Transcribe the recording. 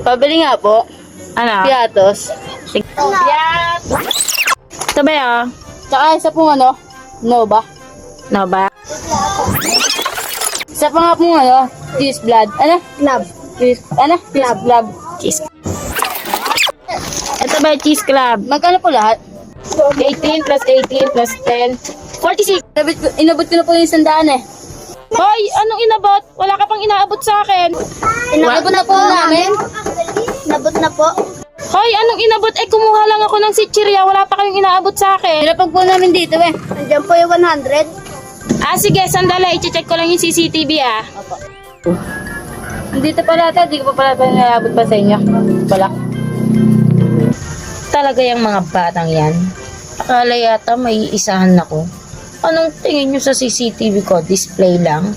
Pabili nga po. Ano? Piatos. Ito ba yun? Tsaka isa pong ano, Nova. No ba? Isa pa nga pong ano, cheese blood. Ano? Club. Cheese, ano? Cheese blood. Cheese. Ito ba yung cheese club? Magkano po lahat? 18 plus 18 plus 10. 46. Inabot ko na po yung 100 eh. Hoy, anong inabot? Wala ka pang inaabot sa akin. Inabot na po namin. Nabot na po. Hoy, anong inabot? Eh, kumuha lang ako ng sitsirya. Wala pa kayong inaabot sa akin. Pinapag po namin dito eh. Nandiyan po yung 100. Ah, sige, sandali. I-check ko lang yung CCTV ah. Dito pala ito, di ko pa pala ito nalabot pa sa inyo. Wala. Talaga yung mga batang yan. Akala yata may isahan ako. Anong tingin nyo sa CCTV ko? Display lang?